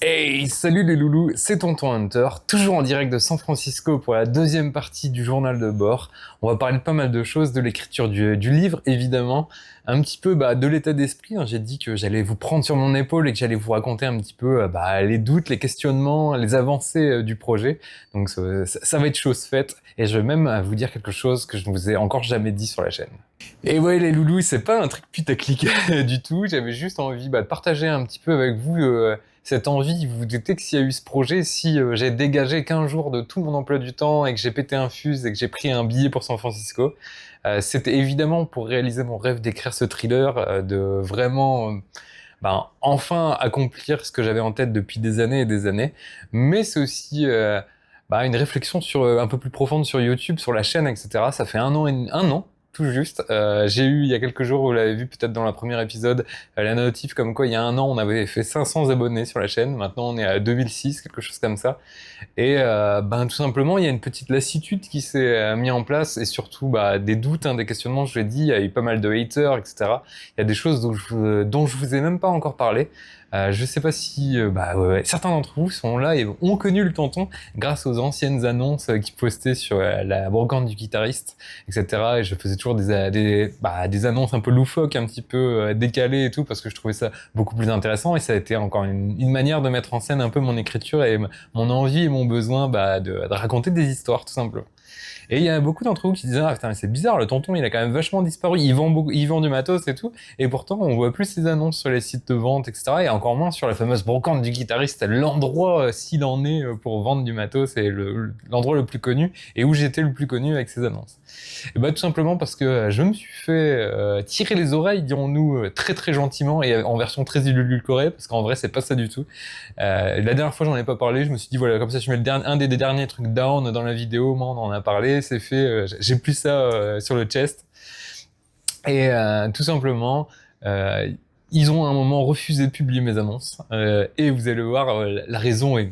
Hey, salut les loulous, c'est Tonton Hunter, toujours en direct de San Francisco pour la deuxième partie du journal de bord. On va parler de pas mal de choses, de l'écriture du livre évidemment, un petit peu de l'état d'esprit, hein. J'ai dit que j'allais vous prendre sur mon épaule et que j'allais vous raconter un petit peu les doutes, les questionnements, les avancées du projet. Donc ça va être chose faite et je vais même vous dire quelque chose que je ne vous ai encore jamais dit sur la chaîne. Et ouais les loulous, c'est pas un truc putaclic du tout, j'avais juste envie de partager un petit peu avec vous cette envie. Vous vous doutez que s'il y a eu ce projet, si j'ai dégagé 15 jours de tout mon emploi du temps et que j'ai pété un fuse et que j'ai pris un billet pour San Francisco, c'était évidemment pour réaliser mon rêve d'écrire ce thriller, de vraiment enfin accomplir ce que j'avais en tête depuis des années et des années. Mais c'est aussi une réflexion sur un peu plus profonde sur YouTube, sur la chaîne, etc. Ça fait un an tout juste. J'ai eu il y a quelques jours, vous l'avez vu peut-être dans le premier épisode, la notif comme quoi il y a un an on avait fait 500 abonnés sur la chaîne. Maintenant on est à 2006, quelque chose comme ça. Et tout simplement il y a une petite lassitude qui s'est mise en place et surtout des doutes, hein, des questionnements. Je l'ai dit, il y a eu pas mal de haters, etc. Il y a des choses dont je vous ai même pas encore parlé. Je sais pas si ouais, certains d'entre vous sont là et ont connu le tonton grâce aux anciennes annonces qu'il postait sur la brocante du guitariste, etc. Et je faisais toujours des annonces un peu loufoques, un petit peu décalées et tout, parce que je trouvais ça beaucoup plus intéressant. Et ça a été encore une manière de mettre en scène un peu mon écriture et mon envie et mon besoin de raconter des histoires, tout simplement. Et il y a beaucoup d'entre vous qui disaient, ah putain, mais c'est bizarre, le tonton, il a quand même vachement disparu. Il vend du matos et tout. Et pourtant, on voit plus ses annonces sur les sites de vente, etc. Et encore moins sur la fameuse brocante du guitariste, l'endroit, s'il en est, pour vendre du matos, et l'endroit le plus connu, et où j'étais le plus connu avec ses annonces. Et tout simplement parce que je me suis fait tirer les oreilles, dirons-nous, très très gentiment, et en version très édulcorée, parce qu'en vrai, c'est pas ça du tout. La dernière fois, j'en ai pas parlé, je me suis dit, voilà, comme ça, je mets un des derniers trucs down dans la vidéo, moi, on en a parlé, c'est fait, j'ai plus ça sur le chest. Et tout simplement, euh, ils ont à un moment refusé de publier mes annonces. Et vous allez voir, la raison est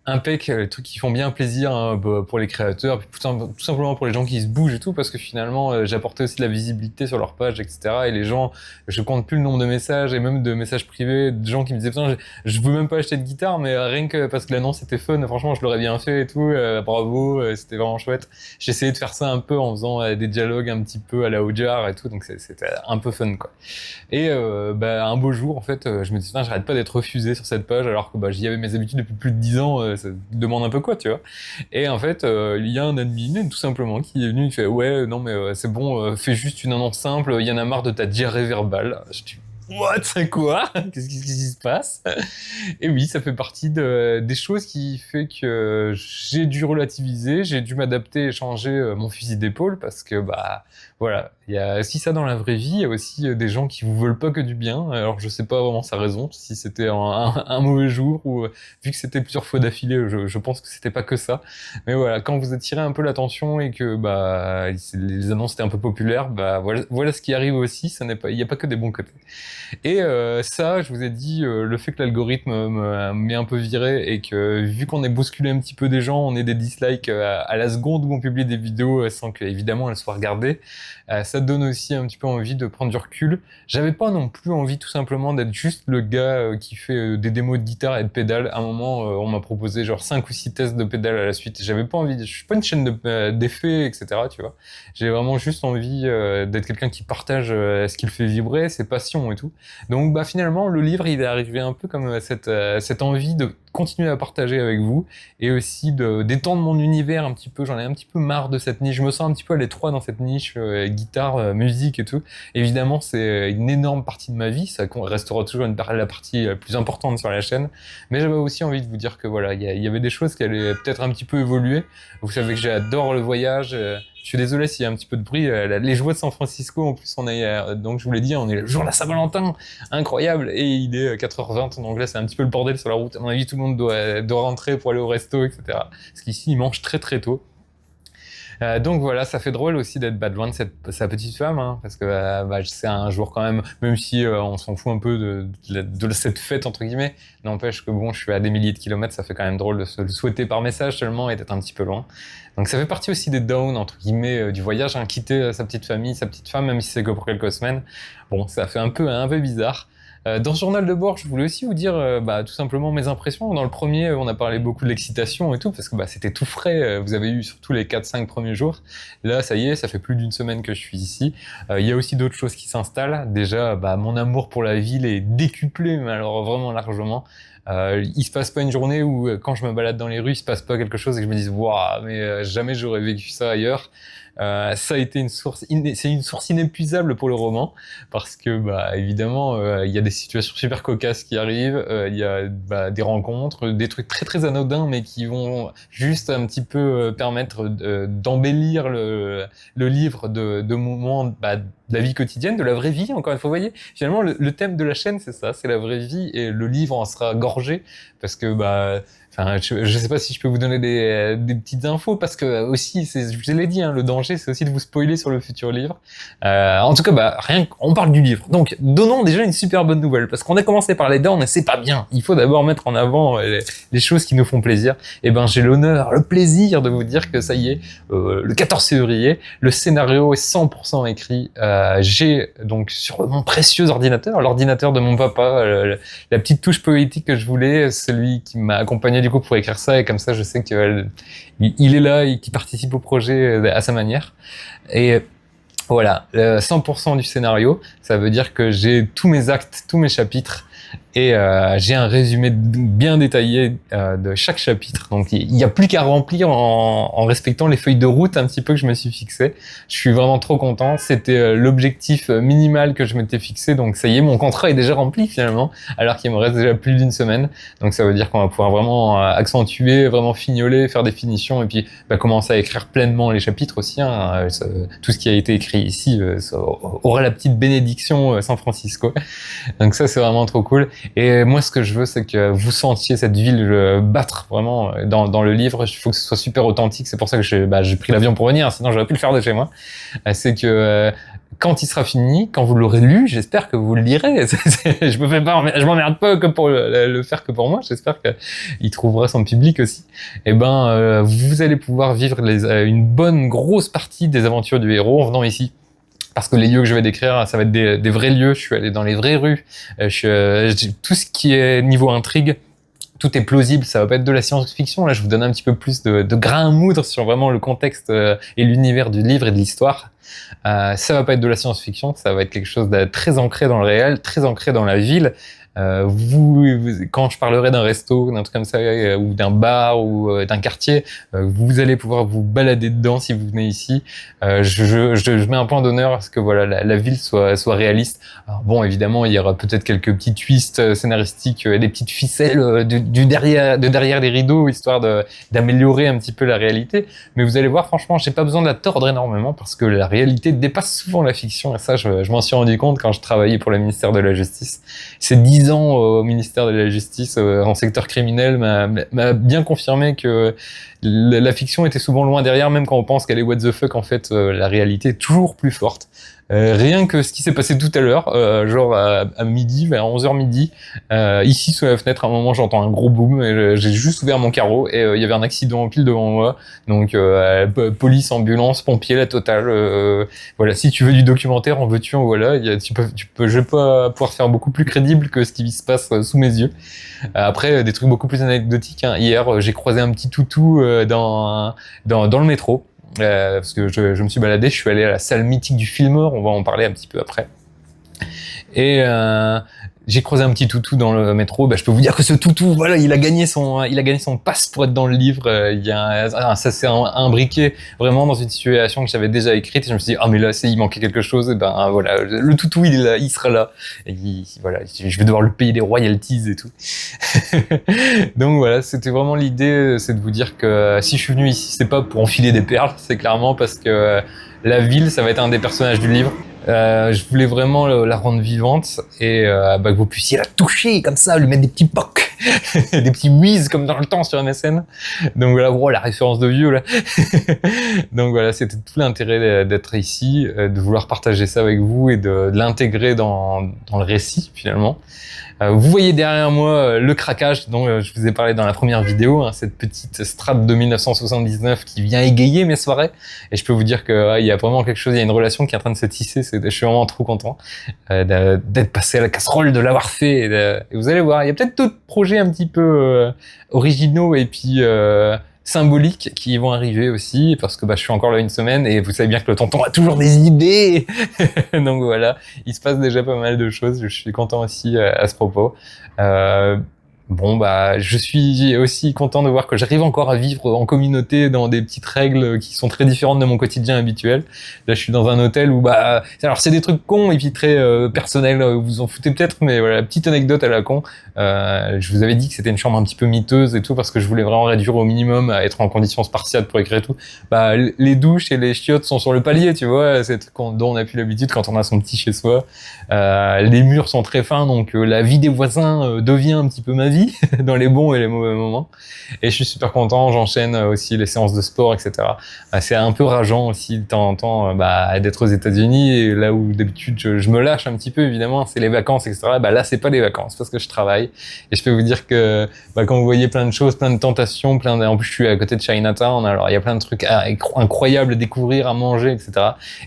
impec, les trucs qui font bien plaisir, hein, pour les créateurs, puis tout simplement pour les gens qui se bougent et tout, parce que finalement j'apportais aussi de la visibilité sur leur page, etc. Et les gens, je compte plus le nombre de messages, et même de messages privés, de gens qui me disaient putain, je veux même pas acheter de guitare, mais rien que parce que l'annonce était fun, franchement je l'aurais bien fait et tout, bravo, c'était vraiment chouette. J'ai essayé de faire ça un peu en faisant des dialogues un petit peu à la Ojar et tout, donc c'était un peu fun quoi. Et un beau jour, en fait, je me dis, putain, j'arrête pas d'être refusé sur cette page, alors que j'y avais mes habitudes depuis plus de 10 ans, ça demande un peu quoi, tu vois. Et en fait, il y a un admin, tout simplement, qui est venu, il fait, ouais, non, mais c'est bon, fais juste une annonce simple, il y en a marre de ta diarrhée verbale. Je dis, what, c'est quoi? Qu'est-ce qui se passe? Et oui, ça fait partie des choses qui fait que j'ai dû relativiser, j'ai dû m'adapter et changer mon fusil d'épaule parce que voilà, il y a aussi ça dans la vraie vie, il y a aussi des gens qui vous veulent pas que du bien. Alors je sais pas vraiment sa raison, si c'était un mauvais jour ou vu que c'était plusieurs fois d'affilée, je pense que c'était pas que ça. Mais voilà, quand vous attirez un peu l'attention et que les annonces étaient un peu populaires, voilà ce qui arrive aussi, il y a pas que des bons côtés. Et ça, je vous ai dit, le fait que l'algorithme m'ait un peu viré et que vu qu'on est bousculé un petit peu des gens, on ait des dislikes à la seconde où on publie des vidéos sans que évidemment elles soient regardées, ça donne aussi un petit peu envie de prendre du recul. J'avais pas non plus envie tout simplement d'être juste le gars qui fait des démos de guitare et de pédales. À un moment, on m'a proposé genre 5 ou 6 tests de pédales à la suite. J'avais pas envie, je suis pas une chaîne d'effets, etc. Tu vois. J'ai vraiment juste envie d'être quelqu'un qui partage ce qu'il fait vibrer, ses passions et tout. Donc finalement, le livre, il est arrivé un peu comme cette envie de continuer à partager avec vous et aussi de d'étendre mon univers un petit peu. J'en ai un petit peu marre de cette niche. Je me sens un petit peu à l'étroit dans cette niche guitare, musique et tout. Évidemment, c'est une énorme partie de ma vie. Ça restera toujours la partie la plus importante sur la chaîne. Mais j'avais aussi envie de vous dire que voilà, il y avait des choses qui allaient peut-être un petit peu évoluer. Vous savez que j'adore le voyage. Je suis désolé s'il y a un petit peu de bruit. Les joies de San Francisco, en plus, on est, donc je vous l'ai dit, on est le jour de la Saint-Valentin, incroyable, et il est 4h20 en anglais, c'est un petit peu le bordel sur la route. À mon avis, tout le monde doit rentrer pour aller au resto, etc. Parce qu'ici, ils mangent très très tôt. Donc voilà, ça fait drôle aussi d'être loin de sa petite femme, hein, parce que c'est un jour quand même si on s'en fout un peu de cette fête entre guillemets, n'empêche que bon, je suis à des milliers de kilomètres, ça fait quand même drôle de se le souhaiter par message seulement et d'être un petit peu loin. Donc ça fait partie aussi des downs entre guillemets du voyage, hein, quitter sa petite famille, sa petite femme, même si c'est que pour quelques semaines. Bon, ça fait un peu bizarre. Dans ce journal de bord, je voulais aussi vous dire tout simplement mes impressions. Dans le premier, on a parlé beaucoup de l'excitation et tout, parce que c'était tout frais. Vous avez eu surtout les 4-5 premiers jours. Là, ça y est, ça fait plus d'une semaine que je suis ici. Il y a aussi d'autres choses qui s'installent. Déjà, mon amour pour la ville est décuplé, mais alors vraiment largement. Il se passe pas une journée où quand je me balade dans les rues, il se passe pas quelque chose et que je me dise waouh, mais jamais j'aurais vécu ça ailleurs. Ça a été c'est une source inépuisable pour le roman parce que évidemment il y a des situations super cocasses qui arrivent, il y a des rencontres, des trucs très très anodins mais qui vont juste un petit peu permettre d'embellir le livre de moments de la vie quotidienne, de la vraie vie. Encore une fois, vous voyez, finalement le thème de la chaîne c'est ça, c'est la vraie vie et le livre en sera gorgé parce que enfin, je sais pas si je peux vous donner des petites infos parce que aussi, je l'ai dit, hein, le danger, c'est aussi de vous spoiler sur le futur livre. En tout cas, on parle du livre. Donc, donnons déjà une super bonne nouvelle parce qu'on a commencé par les dents, mais c'est pas bien. Il faut d'abord mettre en avant les choses qui nous font plaisir. Et j'ai l'honneur, le plaisir de vous dire que ça y est, le 14 février, le scénario est 100% écrit. J'ai donc sur mon précieux ordinateur, l'ordinateur de mon papa, la petite touche poétique que je voulais, celui qui m'a accompagné du coup pour écrire ça, et comme ça je sais qu'il est là et qu'il participe au projet à sa manière. Et voilà, 100% du scénario, ça veut dire que j'ai tous mes actes, tous mes chapitres, et j'ai un résumé bien détaillé de chaque chapitre. Donc il n'y a plus qu'à remplir en respectant les feuilles de route un petit peu que je me suis fixé. Je suis vraiment trop content. C'était l'objectif minimal que je m'étais fixé. Donc ça y est, mon contrat est déjà rempli finalement, alors qu'il me reste déjà plus d'une semaine. Donc ça veut dire qu'on va pouvoir vraiment accentuer, vraiment fignoler, faire des finitions, et puis commencer à écrire pleinement les chapitres aussi. Hein. Tout ce qui a été écrit ici ça aura la petite bénédiction San Francisco. Donc ça c'est vraiment trop cool. Et moi, ce que je veux, c'est que vous sentiez cette ville battre vraiment dans le livre. Il faut que ce soit super authentique. C'est pour ça que j'ai pris l'avion pour venir. Sinon, j'aurais pu le faire de chez moi. C'est que quand il sera fini, quand vous l'aurez lu, j'espère que vous le lirez. Je m'emmerde pas que pour le faire que pour moi. J'espère qu'il trouvera son public aussi. Et vous allez pouvoir vivre une bonne grosse partie des aventures du héros en venant ici. Parce que les lieux que je vais décrire, ça va être des vrais lieux. Je suis allé dans les vraies rues. Tout ce qui est niveau intrigue, tout est plausible. Ça va pas être de la science-fiction. Là, je vous donne un petit peu plus de grain à moudre sur vraiment le contexte et l'univers du livre et de l'histoire. Ça va pas être de la science-fiction. Ça va être quelque chose de très ancré dans le réel, très ancré dans la ville. Quand je parlerai d'un resto, d'un truc comme ça, ou d'un bar, ou d'un quartier, vous allez pouvoir vous balader dedans si vous venez ici. Je mets un point d'honneur à ce que la ville soit réaliste. Alors bon, évidemment, il y aura peut-être quelques petits twists scénaristiques, des petites ficelles derrière les rideaux, histoire d'améliorer un petit peu la réalité. Mais vous allez voir, franchement, j'ai pas besoin de la tordre énormément parce que la réalité dépasse souvent la fiction. Et ça, je m'en suis rendu compte quand je travaillais pour le ministère de la Justice. C'est 10 ans au ministère de la Justice en secteur criminel m'a bien confirmé que la fiction était souvent loin derrière, même quand on pense qu'elle est what the fuck, en fait la réalité est toujours plus forte. Rien que ce qui s'est passé tout à l'heure, genre à midi, vers 11h midi, ici sous la fenêtre, à un moment j'entends un gros boom, et j'ai juste ouvert mon carreau et il y avait un accident pile devant moi, donc police, ambulance, pompiers, la totale. Voilà, si tu veux du documentaire, en veux-tu, en voilà, je vais pas pouvoir faire beaucoup plus crédible que ce qui se passe sous mes yeux. Après, des trucs beaucoup plus anecdotiques, hein. Hier, j'ai croisé un petit toutou dans le métro. Parce que je me suis baladé, je suis allé à la salle mythique du Fillmore, on va en parler un petit peu après. Et j'ai croisé un petit toutou dans le métro. Je peux vous dire que ce toutou, voilà, il a gagné son pass pour être dans le livre. Ça s'est imbriqué vraiment dans une situation que j'avais déjà écrite. Et je me suis dit, mais là, il manquait quelque chose. Et voilà, le toutou, il est là, il sera là. Et voilà, je vais devoir lui payer des royalties et tout. Donc voilà, c'était vraiment l'idée, c'est de vous dire que si je suis venu ici, c'est pas pour enfiler des perles, c'est clairement parce que la ville, ça va être un des personnages du livre. Je voulais vraiment la rendre vivante et que vous puissiez la toucher comme ça, lui mettre des petits pocs des petits whiz comme dans le temps sur MSN. Donc voilà, oh, la référence de vieux là. Donc voilà, c'était tout l'intérêt d'être ici, de vouloir partager ça avec vous et de l'intégrer dans le récit finalement. Vous voyez derrière moi le craquage dont je vous ai parlé dans la première vidéo, hein, cette petite Strat de 1979 qui vient égayer mes soirées. Et je peux vous dire que il y a vraiment quelque chose, il y a une relation qui est en train de se tisser. Je suis vraiment trop content d'être passé à la casserole, de l'avoir fait. Et vous allez voir, il y a peut-être d'autres projets un petit peu originaux et puis symboliques qui vont arriver aussi, parce que je suis encore là une semaine et vous savez bien que le tonton a toujours des idées. Donc voilà, il se passe déjà pas mal de choses. Je suis content aussi à ce propos. Je suis aussi content de voir que j'arrive encore à vivre en communauté dans des petites règles qui sont très différentes de mon quotidien habituel. Là, je suis dans un hôtel où alors c'est des trucs cons et puis très personnels, vous vous en foutez peut-être, mais voilà, petite anecdote à la con. Je vous avais dit que c'était une chambre un petit peu miteuse et tout parce que je voulais vraiment réduire au minimum à être en conditions spartiates pour écrire et tout. Les douches et les chiottes sont sur le palier, tu vois, c'est dont on a plus l'habitude quand on a son petit chez soi. Les murs sont très fins, donc la vie des voisins devient un petit peu ma vie dans les bons et les mauvais moments. Et je suis super content, j'enchaîne aussi les séances de sport, etc. C'est un peu rageant aussi de temps en temps d'être aux États-Unis, et là où d'habitude je me lâche un petit peu, évidemment, c'est les vacances, etc. Là, c'est pas les vacances parce que je travaille. Et je peux vous dire que quand vous voyez plein de choses, plein de tentations, en plus je suis à côté de Chinatown, alors il y a plein de trucs incroyables à découvrir, à manger, etc.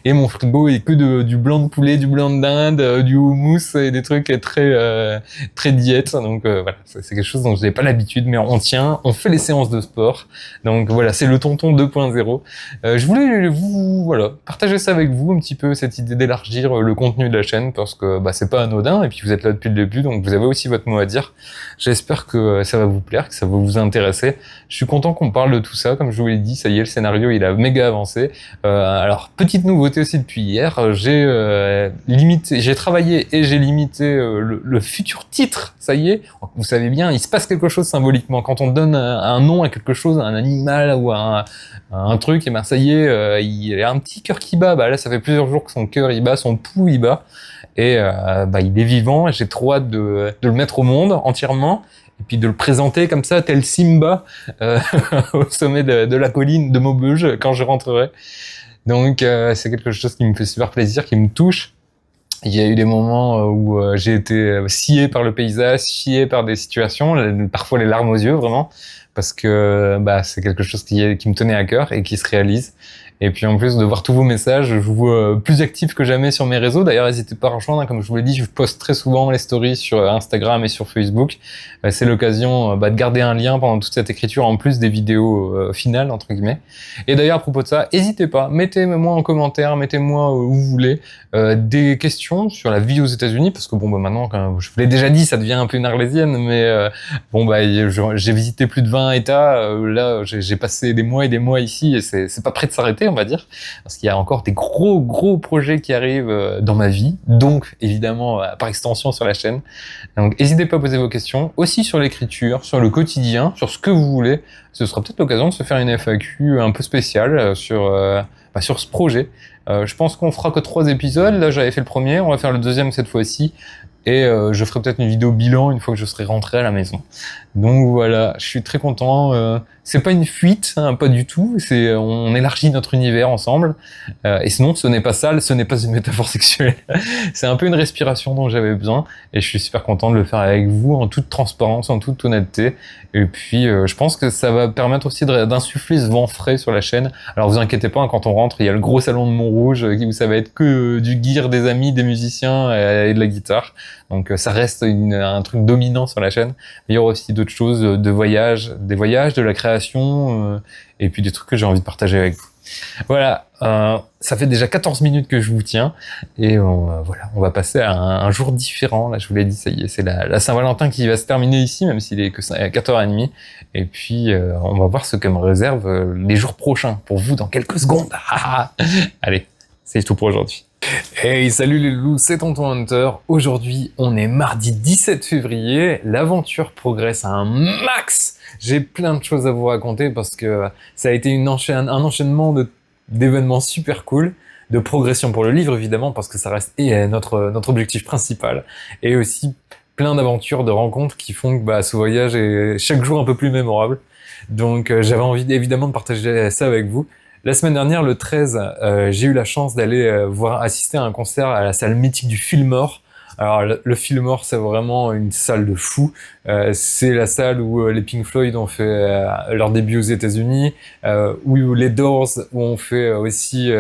Et mon frigo est que du blanc de poulet, du blanc de dinde, du houmous et des trucs très diète. Donc voilà, c'est quelque chose dont je n'ai pas l'habitude, mais on tient, on fait les séances de sport. Donc voilà, c'est le tonton 2.0. Je voulais partager ça avec vous un petit peu, cette idée d'élargir le contenu de la chaîne, parce que c'est pas anodin, et puis vous êtes là depuis le début, donc vous avez aussi votre mot à dire. J'espère que ça va vous plaire, que ça va vous intéresser. Je suis content qu'on parle de tout ça, comme je vous l'ai dit, ça y est, le scénario il a méga avancé. Alors petite nouveauté aussi depuis hier, j'ai travaillé et j'ai limité le futur titre. Ça y est, vous savez bien, il se passe quelque chose symboliquement quand on donne un nom à quelque chose, à un animal ou à un truc, et ça y est, il y a un petit cœur qui bat. Là, ça fait plusieurs jours que son cœur il bat, son pouls il bat, et il est vivant. Et j'ai trop hâte de le mettre au monde entièrement. Et puis de le présenter comme ça, tel Simba, au sommet de la colline de Maubeuge quand je rentrerai. Donc c'est quelque chose qui me fait super plaisir, qui me touche. Il y a eu des moments où j'ai été scié par le paysage, scié par des situations, parfois les larmes aux yeux vraiment, parce que c'est quelque chose qui me tenait à cœur et qui se réalise. Et puis en plus de voir tous vos messages, je vous vois plus actif que jamais sur mes réseaux. D'ailleurs, n'hésitez pas à rejoindre, comme je vous l'ai dit, je poste très souvent les stories sur Instagram et sur Facebook. C'est l'occasion de garder un lien pendant toute cette écriture, en plus des vidéos finales, entre guillemets. Et d'ailleurs, à propos de ça, n'hésitez pas, mettez-moi en commentaire, mettez-moi où vous voulez des questions sur la vie aux États-Unis, parce que maintenant, quand je vous l'ai déjà dit, ça devient un peu une arlésienne, mais j'ai visité plus de 20 États. Là, j'ai passé des mois et des mois ici, et c'est pas prêt de s'arrêter, on va dire, parce qu'il y a encore des gros projets qui arrivent dans ma vie, donc évidemment par extension sur la chaîne. Donc n'hésitez pas à poser vos questions, aussi sur l'écriture, sur le quotidien, sur ce que vous voulez. Ce sera peut-être l'occasion de se faire une FAQ un peu spéciale sur ce projet. Je pense qu'on fera que 3 épisodes. Là, j'avais fait le premier, on va faire le deuxième cette fois-ci. Et je ferai peut-être une vidéo bilan une fois que je serai rentré à la maison. Donc voilà, je suis très content. C'est pas une fuite, hein, pas du tout. On élargit notre univers ensemble. Et sinon, ce n'est pas sale, ce n'est pas une métaphore sexuelle. C'est un peu une respiration dont j'avais besoin. Et je suis super content de le faire avec vous en toute transparence, en toute honnêteté. Et puis, je pense que ça va permettre aussi d'insuffler ce vent frais sur la chaîne. Alors vous inquiétez pas, hein, quand on rentre, il y a le gros salon de Montrouge où ça va être que du gear, des amis, des musiciens et de la guitare. Donc ça reste un truc dominant sur la chaîne. Mais il y aura aussi d'autres choses, des voyages, de la création, et puis des trucs que j'ai envie de partager avec vous. Voilà, ça fait déjà 14 minutes que je vous tiens, et voilà, on va passer à un jour différent. Là, je vous l'ai dit, ça y est, c'est la Saint-Valentin qui va se terminer ici, même s'il est que 4h30. Et puis, on va voir ce que me réservent les jours prochains pour vous dans quelques secondes. Allez, c'est tout pour aujourd'hui. Hey, salut les loulous, c'est Tonton Hunter. Aujourd'hui, on est mardi 17 février. L'aventure progresse à un max. J'ai plein de choses à vous raconter parce que ça a été un enchaînement d'événements super cool, de progression pour le livre évidemment parce que ça reste notre objectif principal, et aussi plein d'aventures, de rencontres qui font que ce voyage est chaque jour un peu plus mémorable. Donc j'avais envie évidemment de partager ça avec vous. La semaine dernière, le 13, j'ai eu la chance d'aller assister à un concert à la salle mythique du Fillmore. Alors le Fillmore, c'est vraiment une salle de fou. C'est la salle où les Pink Floyd ont fait leur début aux États-Unis, où les Doors ont fait aussi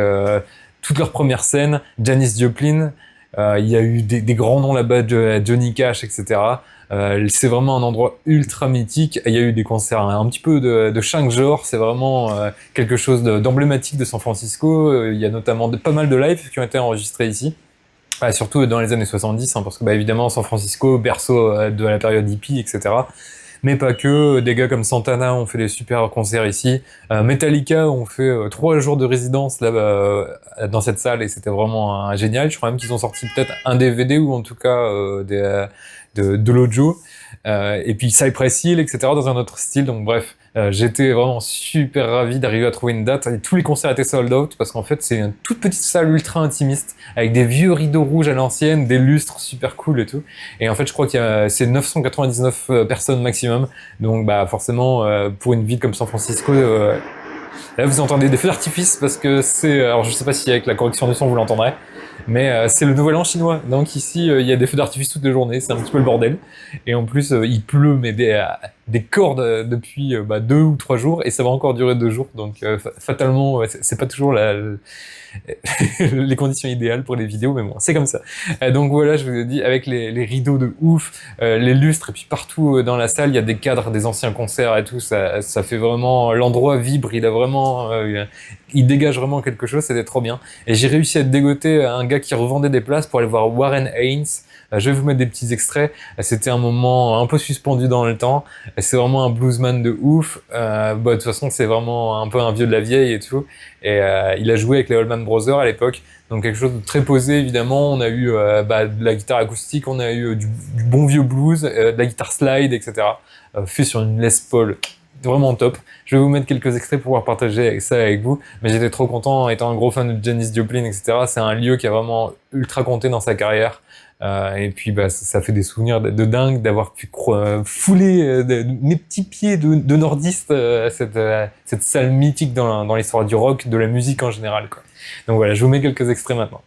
toutes leurs premières scènes, Janis Joplin. Il y a eu des grands noms là-bas, Johnny Cash, etc. C'est vraiment un endroit ultra mythique. Il y a eu des concerts un petit peu de chaque genre. C'est vraiment quelque chose d'emblématique de San Francisco. Il y a notamment pas mal de lives qui ont été enregistrés ici. Surtout dans les années 70, parce que évidemment San Francisco, berceau de la période hippie, etc. Mais pas que, des gars comme Santana ont fait des super concerts ici. Metallica ont fait 3 jours de résidence là dans cette salle et c'était vraiment génial. Je crois même qu'ils ont sorti peut-être un DVD ou en tout cas de l'audio. Et puis Cypress Hill, etc. dans un autre style. Donc bref, j'étais vraiment super ravi d'arriver à trouver une date. Et tous les concerts étaient sold out parce qu'en fait c'est une toute petite salle ultra intimiste avec des vieux rideaux rouges à l'ancienne, des lustres super cool et tout. Et en fait je crois c'est 999 personnes maximum. Donc forcément pour une ville comme San Francisco, là vous entendez des feux d'artifice parce que alors je sais pas si avec la correction du son vous l'entendrez. Mais c'est le nouvel an chinois, donc ici il y a des feux d'artifice toute la journée, c'est un petit peu le bordel. Et en plus il pleut mais des cordes depuis 2 ou 3 jours et ça va encore durer 2 jours, donc fatalement c'est pas toujours les conditions idéales pour les vidéos, mais bon, c'est comme ça. Donc voilà, je vous ai dit, avec les rideaux de ouf, les lustres, et puis partout dans la salle, il y a des cadres des anciens concerts et tout, ça fait vraiment, l'endroit vibre, il dégage vraiment quelque chose, c'était trop bien. Et j'ai réussi à dégoter un gars qui revendait des places pour aller voir Warren Haynes. Je vais vous mettre des petits extraits. C'était un moment un peu suspendu dans le temps. C'est vraiment un bluesman de ouf. De toute façon, c'est vraiment un peu un vieux de la vieille et tout. Et il a joué avec les Allman Brothers à l'époque. Donc quelque chose de très posé, évidemment. On a eu de la guitare acoustique, on a eu du bon vieux blues, de la guitare slide, etc. Fait sur une Les Paul. Vraiment top. Je vais vous mettre quelques extraits pour pouvoir partager ça avec vous. Mais j'étais trop content, étant un gros fan de Janis Joplin, etc. C'est un lieu qui a vraiment ultra compté dans sa carrière. Et puis ça fait des souvenirs de dingue d'avoir pu fouler mes petits pieds de nordiste à cette salle mythique dans l'histoire du rock, de la musique en général, quoi. Donc voilà, je vous mets quelques extraits maintenant.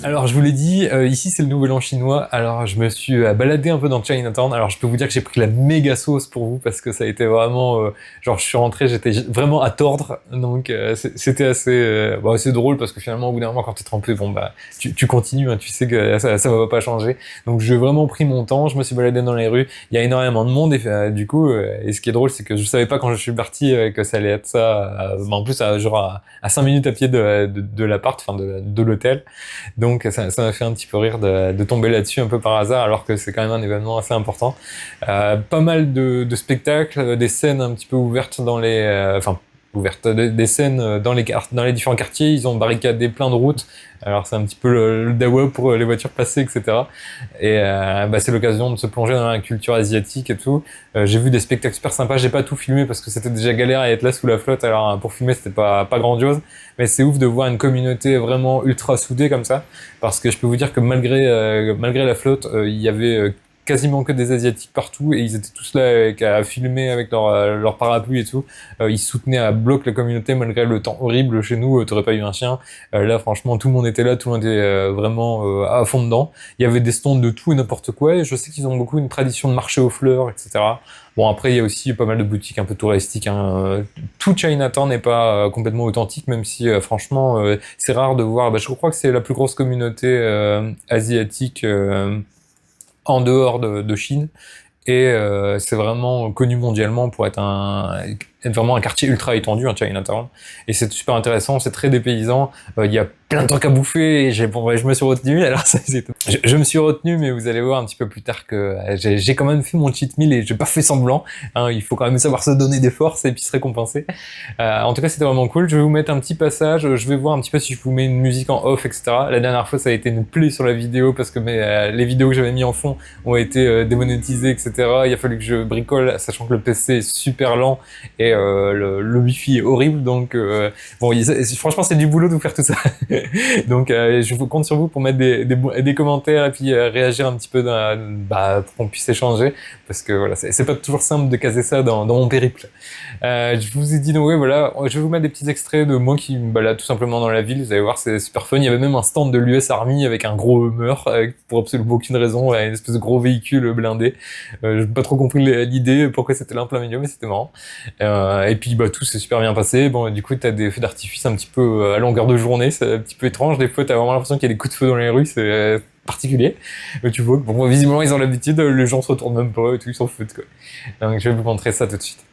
Alors, je vous l'ai dit, ici c'est le Nouvel An chinois. Alors, je me suis baladé un peu dans Chinatown. Alors, je peux vous dire que j'ai pris la méga sauce pour vous parce que ça a été vraiment, genre, je suis rentré, j'étais vraiment à tordre. Donc, c'était assez, assez drôle parce que finalement, au bout d'un moment, quand t'es trempé, bon bah, tu continues, hein, tu sais que ça va pas changer. Donc, j'ai vraiment pris mon temps. Je me suis baladé dans les rues. Il y a énormément de monde et du coup, et ce qui est drôle, c'est que je savais pas quand je suis parti que ça allait être ça. En plus, à 5 minutes à pied de l'appart, enfin de l'hôtel. Donc ça m'a fait un petit peu rire de tomber là-dessus un peu par hasard, alors que c'est quand même un événement assez important. Pas mal de spectacles, des scènes un petit peu ouvertes dans les... ouvertes, des scènes dans dans les différents quartiers. Ils ont barricadé plein de routes. Alors c'est un petit peu le dawa pour les voitures passer, etc. Et c'est l'occasion de se plonger dans la culture asiatique et tout. J'ai vu des spectacles super sympas. J'ai pas tout filmé parce que c'était déjà galère à être là sous la flotte. Alors pour filmer c'était pas grandiose, mais c'est ouf de voir une communauté vraiment ultra soudée comme ça. Parce que je peux vous dire que malgré la flotte, il y avait quasiment que des Asiatiques partout et ils étaient tous là à filmer avec leur parapluie et tout. Ils soutenaient à bloc la communauté malgré le temps horrible chez nous. T'aurais pas eu un chien. Là, franchement, tout le monde était là, tout le monde était vraiment à fond dedans. Il y avait des stands de tout et n'importe quoi. Et je sais qu'ils ont beaucoup une tradition de marché aux fleurs, etc. Bon, après, il y a aussi pas mal de boutiques un peu touristiques, hein. Tout Chinatown n'est pas complètement authentique, même si, franchement, c'est rare de voir. Bah, je crois que c'est la plus grosse communauté asiatique en dehors de Chine. Et c'est vraiment connu mondialement pour être vraiment un quartier ultra étendu, un Chinatown. Et c'est super intéressant, c'est très dépaysant. Il y a plein de trucs à bouffer. Et je me suis retenu. Alors je me suis retenu, mais vous allez voir un petit peu plus tard que j'ai quand même fait mon cheat meal et j'ai pas fait semblant. Hein, il faut quand même savoir se donner des forces et puis se récompenser. En tout cas, c'était vraiment cool. Je vais vous mettre un petit passage. Je vais voir un petit peu si je vous mets une musique en off, etc. La dernière fois, ça a été une plaie sur la vidéo parce que les vidéos que j'avais mis en fond ont été démonétisées, etc. Il a fallu que je bricole, sachant que le PC est super lent et le wifi est horrible. Donc franchement, c'est du boulot de vous faire tout ça. Donc je vous compte sur vous pour mettre des commentaires et puis réagir un petit peu pour qu'on puisse échanger, parce que voilà, c'est pas toujours simple de caser ça dans mon périple. Je vous ai dit donc ouais, voilà, je vais vous mettre des petits extraits de moi qui me balade tout simplement dans la ville. Vous allez voir, c'est super fun. Il y avait même un stand de l'US Army avec un gros Hummer pour absolument aucune raison, une espèce de gros véhicule blindé. J'ai pas trop compris l'idée, pourquoi c'était là en plein milieu, mais c'était marrant. Et puis tout s'est super bien passé. Bon, du coup, t'as des feux d'artifice un petit peu à longueur de journée, c'est un petit peu étrange. Des fois, t'as vraiment l'impression qu'il y a des coups de feu dans les rues, c'est particulier. Mais tu vois, bon, visiblement, ils ont l'habitude, les gens se retournent même pas et tout, ils s'en foutent, quoi. Donc, je vais vous montrer ça tout de suite.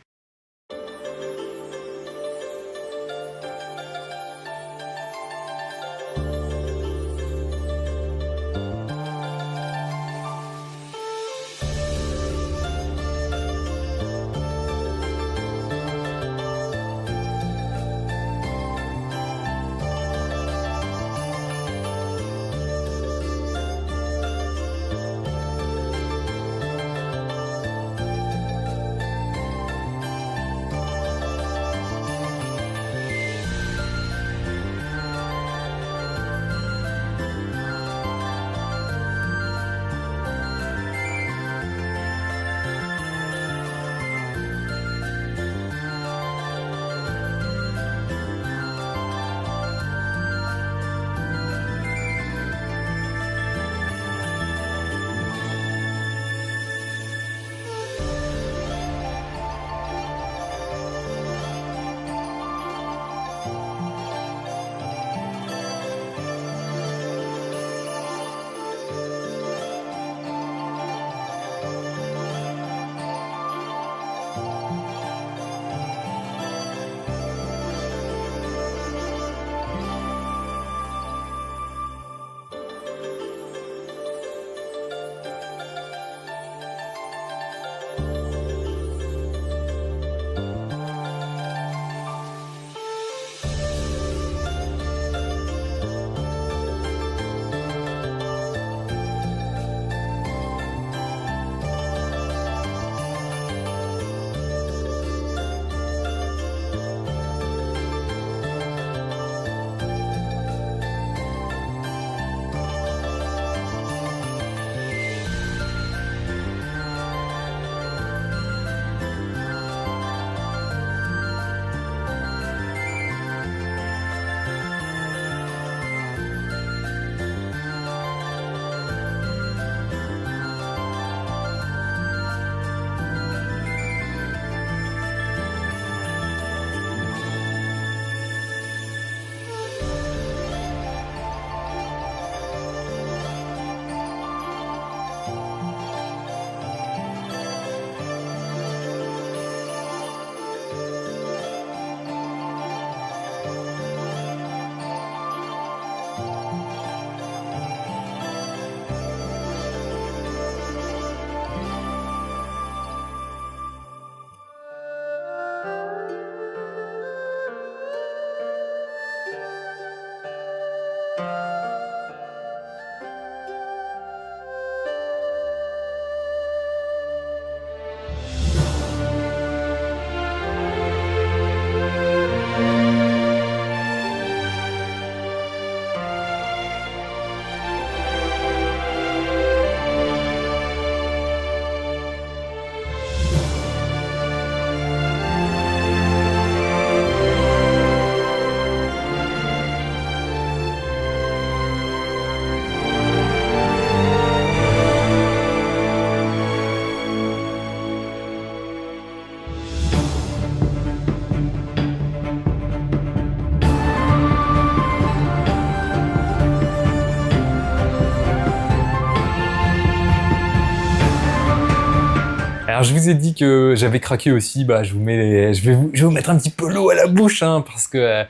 Alors je vous ai dit que j'avais craqué aussi, bah je vais vous mettre un petit peu l'eau à la bouche, hein, parce que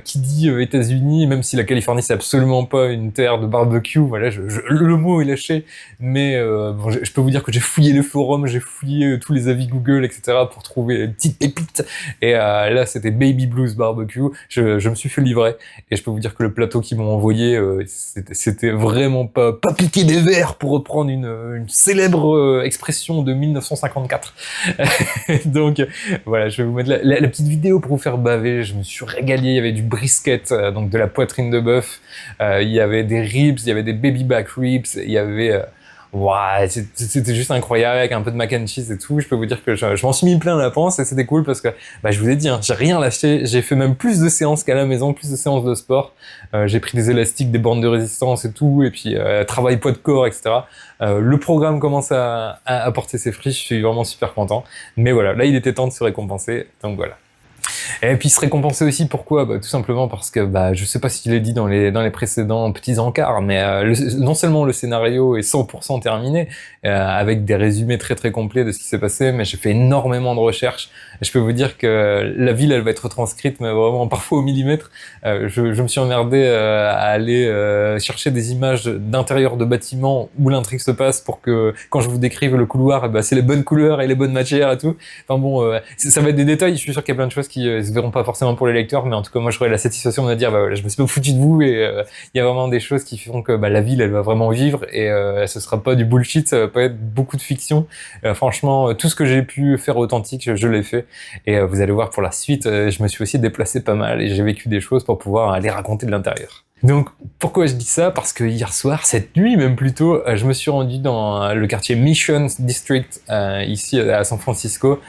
qui dit États-Unis, même si la Californie c'est absolument pas une terre de barbecue, voilà, le mot est lâché, mais bon, je peux vous dire que j'ai fouillé les forums, j'ai fouillé tous les avis Google, etc. pour trouver des petites pépites, et là c'était Baby Blues Barbecue, je me suis fait livrer, et je peux vous dire que le plateau qu'ils m'ont envoyé, c'était vraiment pas piqué des verres, pour reprendre une célèbre expression de 1954. Donc voilà, je vais vous mettre la petite vidéo pour vous faire baver. Je me suis régalé, il y avait du brisket, donc de la poitrine de bœuf, il y avait des ribs, il y avait des baby back ribs, il y avait ouais, c'était juste incroyable, avec un peu de mac and cheese et tout. Je peux vous dire que je m'en suis mis plein la panse, et c'était cool parce que bah, je vous ai dit, hein, j'ai rien lâché. J'ai fait même plus de séances qu'à la maison, plus de séances de sport. J'ai pris des élastiques, des bandes de résistance et tout, et puis travail poids de corps, etc. Le programme commence à porter ses fruits. Je suis vraiment super content. Mais voilà, là il était temps de se récompenser, donc voilà. Et puis se récompenser aussi, pourquoi? Bah, tout simplement parce que bah, je sais pas s'il est dit dans les précédents petits encarts, mais non seulement le scénario est 100% terminé, avec des résumés très très complets de ce qui s'est passé, mais j'ai fait énormément de recherches. Et je peux vous dire que la ville, elle va être retranscrite, mais vraiment parfois au millimètre. Je me suis emmerdé à aller chercher des images d'intérieur de bâtiments où l'intrigue se passe, pour que quand je vous décrive le couloir, eh ben, c'est les bonnes couleurs et les bonnes matières et tout. Enfin bon, ça va être des détails. Je suis sûr qu'il y a plein de choses qui se verront pas forcément pour les lecteurs, mais en tout cas moi j'aurais la satisfaction de me dire bah voilà, je me suis pas foutu de vous, et il y a vraiment des choses qui font que bah, la ville elle va vraiment vivre, et ce sera pas du bullshit, ça va pas être beaucoup de fiction. Franchement, tout ce que j'ai pu faire authentique, je l'ai fait, et vous allez voir pour la suite, je me suis aussi déplacé pas mal et j'ai vécu des choses pour pouvoir aller raconter de l'intérieur. Donc, pourquoi je dis ça? Parce que hier soir, cette nuit même plutôt, je me suis rendu dans le quartier Mission District, ici à San Francisco,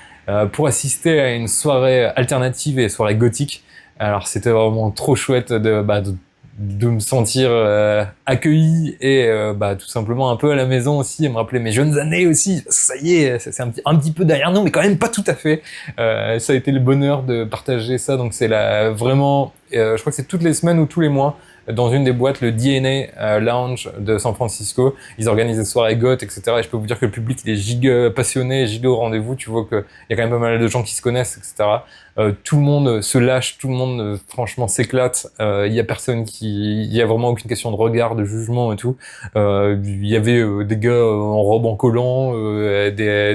pour assister à une soirée alternative et soirée gothique. Alors c'était vraiment trop chouette de me sentir accueilli, et bah, tout simplement un peu à la maison aussi, et me rappeler mes jeunes années aussi. Ça y est, c'est un petit peu derrière nous, mais quand même pas tout à fait. Ça a été le bonheur de partager ça, donc c'est vraiment, je crois que c'est toutes les semaines ou tous les mois, dans une des boîtes, le DNA Lounge de San Francisco. Ils organisent des soirées goth, etc. Et je peux vous dire que le public, il est giga passionné, giga au rendez-vous. Tu vois qu'il y a quand même pas mal de gens qui se connaissent, etc. Tout le monde se lâche, tout le monde, franchement, s'éclate. Il y a personne il y a vraiment aucune question de regard, de jugement et tout. Il y avait des gars en robe en collant,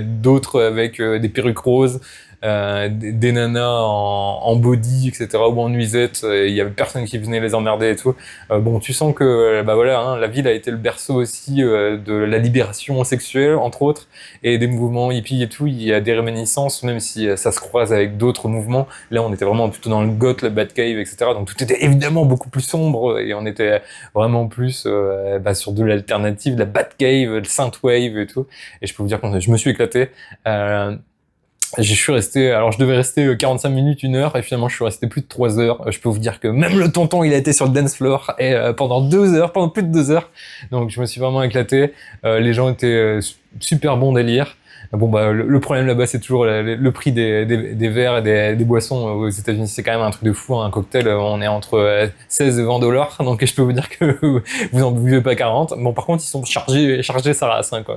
d'autres avec des perruques roses. Des nanas en body, etc., ou en nuisette. Il y avait personne qui venait les emmerder et tout. Bon, tu sens que bah voilà, hein, la ville a été le berceau aussi de la libération sexuelle, entre autres, et des mouvements hippies et tout. Il y a des réminiscences, même si ça se croise avec d'autres mouvements. Là, on était vraiment plutôt dans le goth, le Batcave, etc. Donc tout était évidemment beaucoup plus sombre, et on était vraiment plus sur de l'alternative, de la Batcave, le synthwave et tout. Et je peux vous dire que je me suis éclaté. Je suis resté, alors je devais rester 45 minutes, 1 heure, et finalement je suis resté plus de 3 heures. Je peux vous dire que même le tonton, il a été sur le dance floor, et pendant 2 heures, pendant plus de 2 heures. Donc je me suis vraiment éclaté. Les gens étaient super bons délire. Bon bah le problème là-bas, c'est toujours le prix des verres et des boissons aux États-Unis. C'est quand même un truc de fou, hein. Un cocktail, on est entre 16 et 20 dollars, donc je peux vous dire que vous en buvez pas 40. Bon, par contre, ils sont chargés sa race, hein, quoi.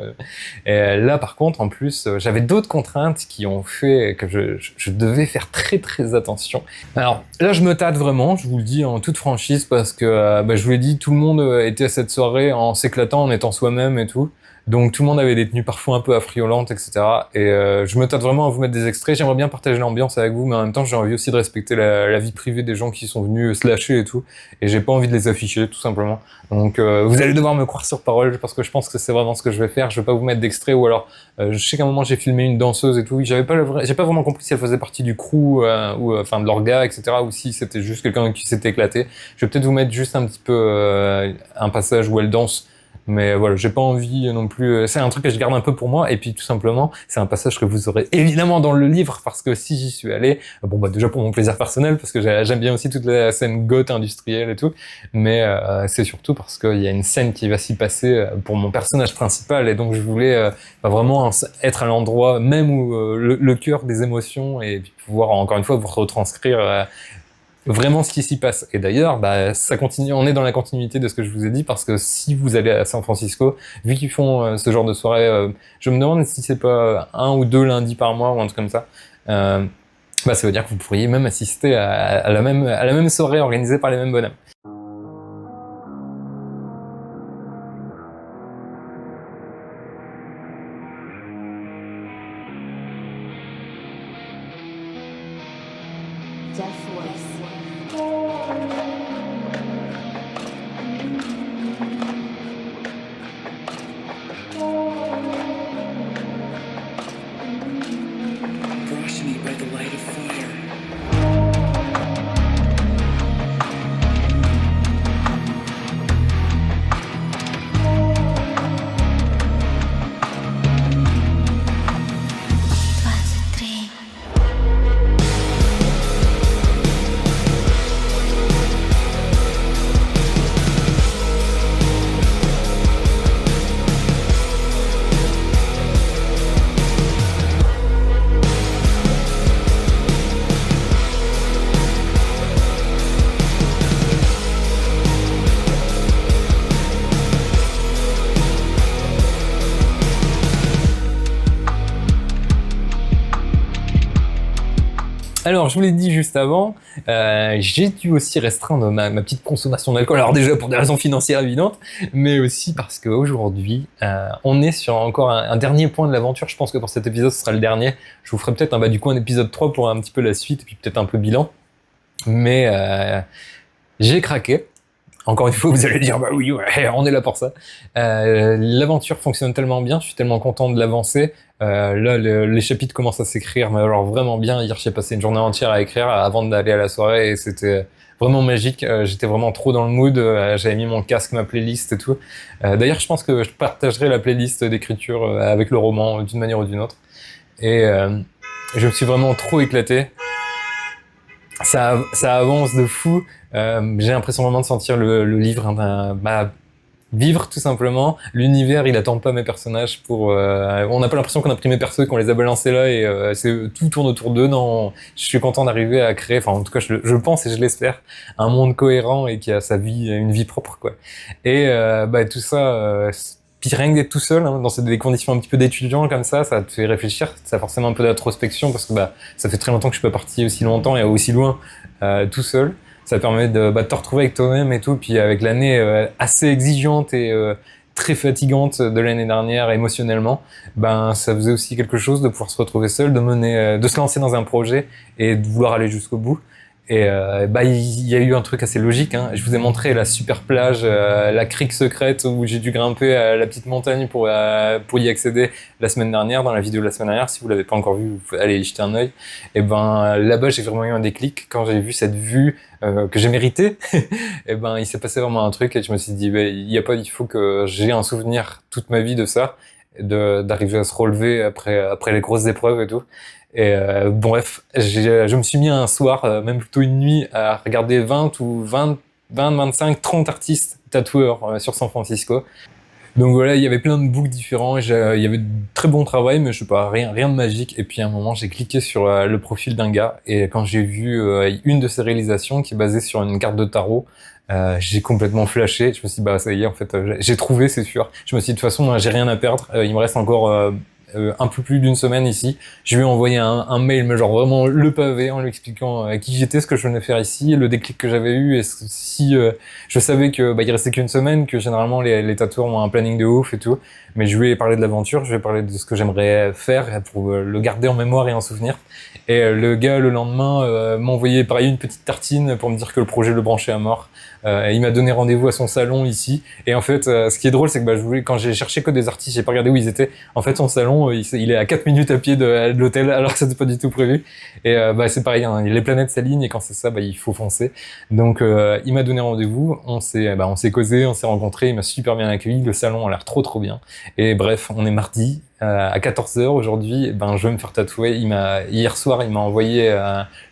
Et là, par contre, en plus, j'avais d'autres contraintes qui ont fait que je devais faire très très attention. Alors là, je me tâte vraiment, je vous le dis en toute franchise, parce que je vous l'ai dit, tout le monde était à cette soirée en s'éclatant, en étant soi-même et tout. Donc tout le monde avait des tenues parfois un peu affriolantes, etc. Et je me tâte vraiment à vous mettre des extraits. J'aimerais bien partager l'ambiance avec vous, mais en même temps j'ai envie aussi de respecter la vie privée des gens qui sont venus se lâcher et tout. Et j'ai pas envie de les afficher, tout simplement. Donc vous allez devoir me croire sur parole, parce que je pense que c'est vraiment ce que je vais faire. Je vais pas vous mettre d'extraits, ou alors je sais qu'à un moment j'ai filmé une danseuse et tout. J'ai pas vraiment compris si elle faisait partie du crew ou enfin de l'orga, etc. Ou si c'était juste quelqu'un qui s'était éclaté. Je vais peut-être vous mettre juste un petit peu un passage où elle danse. Mais voilà, j'ai pas envie non plus. C'est un truc que je garde un peu pour moi. Et puis tout simplement, c'est un passage que vous aurez évidemment dans le livre, parce que si j'y suis allé, bon bah déjà pour mon plaisir personnel, parce que j'aime bien aussi toute la scène goth industrielle et tout. Mais c'est surtout parce qu'il y a une scène qui va s'y passer pour mon personnage principal, et donc je voulais vraiment être à l'endroit même où le cœur des émotions, et puis pouvoir encore une fois vous retranscrire vraiment ce qui s'y passe. Et d'ailleurs, bah, ça continue, on est dans la continuité de ce que je vous ai dit, parce que si vous allez à San Francisco, vu qu'ils font ce genre de soirée, je me demande si c'est pas un ou deux lundis par mois ou un truc comme ça. Bah, ça veut dire que vous pourriez même assister à la même soirée organisée par les mêmes bonhommes. Death Voice. Brush me by the light of fire. Alors, je vous l'ai dit juste avant, j'ai dû aussi restreindre ma petite consommation d'alcool. Alors déjà pour des raisons financières évidentes, mais aussi parce qu'aujourd'hui, on est sur encore un dernier point de l'aventure. Je pense que pour cet épisode, ce sera le dernier. Je vous ferai peut-être du coup un épisode 3 pour un petit peu la suite, et puis peut-être un peu bilan. Mais j'ai craqué. Encore une fois, vous allez dire, bah oui, ouais, on est là pour ça. L'aventure fonctionne tellement bien, je suis tellement content de l'avancer. Là, les chapitres commencent à s'écrire, mais alors vraiment bien. Hier, j'ai passé une journée entière à écrire avant d'aller à la soirée, et c'était vraiment magique. J'étais vraiment trop dans le mood. J'avais mis mon casque, ma playlist et tout. D'ailleurs, je pense que je partagerai la playlist d'écriture avec le roman d'une manière ou d'une autre. Et je me suis vraiment trop éclaté. Ça avance de fou. J'ai l'impression vraiment de sentir le livre vivre tout simplement. L'univers, il attend pas mes personnages pour. On n'a pas l'impression qu'on a pris mes persos et qu'on les a balancés là, et tout tourne autour d'eux. Non, je suis content d'arriver à créer. Enfin, en tout cas, je pense et je l'espère, un monde cohérent et qui a sa vie, une vie propre, quoi. Et tout ça. Puis rien que d'être tout seul, hein, dans des conditions un petit peu d'étudiant comme ça te fait réfléchir, ça a forcément un peu d'introspection, parce que ça fait très longtemps que je suis pas parti aussi longtemps et aussi loin tout seul. Ça permet de te retrouver avec toi-même et tout, puis avec l'année assez exigeante et très fatigante de l'année dernière émotionnellement, ça faisait aussi quelque chose de pouvoir se retrouver seul, de se lancer dans un projet et de vouloir aller jusqu'au bout. Et il y a eu un truc assez logique, hein. Je vous ai montré la super plage, la crique secrète où j'ai dû grimper à la petite montagne pour y accéder la semaine dernière, dans la vidéo de la semaine dernière. Si vous l'avez pas encore vu, vous pouvez aller y jeter un œil. Et là-bas, j'ai vraiment eu un déclic quand j'ai vu cette vue que j'ai méritée. Et il s'est passé vraiment un truc, et je me suis dit, il faut que j'ai un souvenir toute ma vie de ça, d'arriver à se relever après les grosses épreuves et tout. Et bref, je me suis mis un soir, même plutôt une nuit, à regarder 25, 30 artistes tatoueurs sur San Francisco. Donc voilà, il y avait plein de books différents, il y avait de très bon travail, mais je sais pas, rien de magique. Et puis à un moment, j'ai cliqué sur le profil d'un gars, et quand j'ai vu une de ses réalisations qui est basée sur une carte de tarot, j'ai complètement flashé. Je me suis dit, ça y est, en fait, j'ai trouvé, c'est sûr. Je me suis dit, de toute façon, j'ai rien à perdre. Il me reste encore un peu plus d'une semaine ici. Je lui ai envoyé un mail, mais genre vraiment le pavé, en lui expliquant qui j'étais, ce que je venais faire ici, le déclic que j'avais eu, et si je savais que il restait qu'une semaine, que généralement les tatoueurs ont un planning de ouf et tout. Mais je lui ai parlé de l'aventure, je lui ai parlé de ce que j'aimerais faire pour le garder en mémoire et en souvenir. Et le gars, le lendemain, m'a envoyé pareil une petite tartine pour me dire que le projet le branchait à mort. Il m'a donné rendez-vous à son salon ici. Et en fait, ce qui est drôle, c'est que quand j'ai cherché que des artistes, j'ai pas regardé où ils étaient. En fait, son salon, il est à 4 minutes à pied de l'hôtel, alors que c'était pas du tout prévu. Et c'est pareil, hein, les planètes s'alignent, et quand c'est ça, il faut foncer. Donc, il m'a donné rendez-vous. On s'est causé, on s'est rencontrés. Il m'a super bien accueilli. Le salon a l'air trop bien. Et bref, on est mardi. À 14h aujourd'hui, je vais me faire tatouer. Hier soir, il m'a envoyé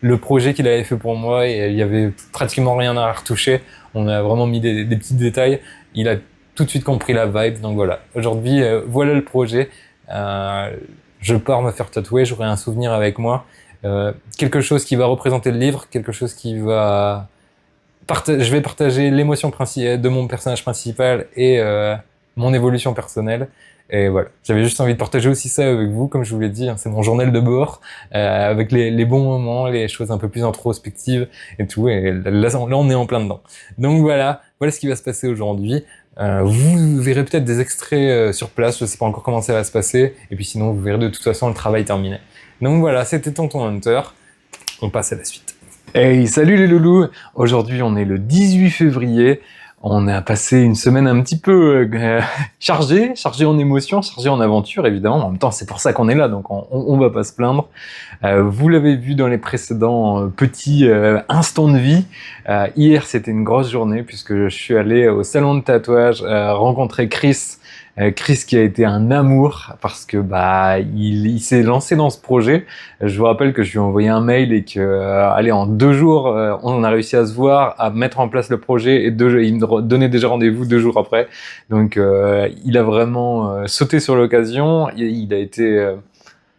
le projet qu'il avait fait pour moi, et il y avait pratiquement rien à retoucher. On a vraiment mis des petits détails. Il a tout de suite compris la vibe. Donc voilà. Aujourd'hui, voilà le projet. Je pars me faire tatouer. J'aurai un souvenir avec moi. quelque chose qui va représenter le livre, quelque chose qui va... Je vais partager l'émotion de mon personnage principal et mon évolution personnelle. Et voilà, j'avais juste envie de partager aussi ça avec vous, comme je vous l'ai dit, hein, c'est mon journal de bord, avec les bons moments, les choses un peu plus introspectives et tout, et là on est en plein dedans. Donc voilà ce qui va se passer aujourd'hui. Vous verrez peut-être des extraits sur place, je sais pas encore comment ça va se passer, et puis sinon vous verrez de toute façon le travail terminé. Donc voilà, c'était Tonton Hunter, on passe à la suite. Hey, salut les loulous! Aujourd'hui on est le 18 février, on a passé une semaine un petit peu chargée en émotions, chargée en aventures évidemment, en même temps c'est pour ça qu'on est là, donc on va pas se plaindre. Vous l'avez vu dans les précédents petits instants de vie, hier c'était une grosse journée puisque je suis allé au salon de tatouage rencontrer Chris. Chris qui a été un amour parce que il s'est lancé dans ce projet. Je vous rappelle que je lui ai envoyé un mail et que allez, en 2 jours on a réussi à se voir, à mettre en place le projet et il me donnait déjà rendez-vous 2 jours après. Donc il a vraiment sauté sur l'occasion. Il a été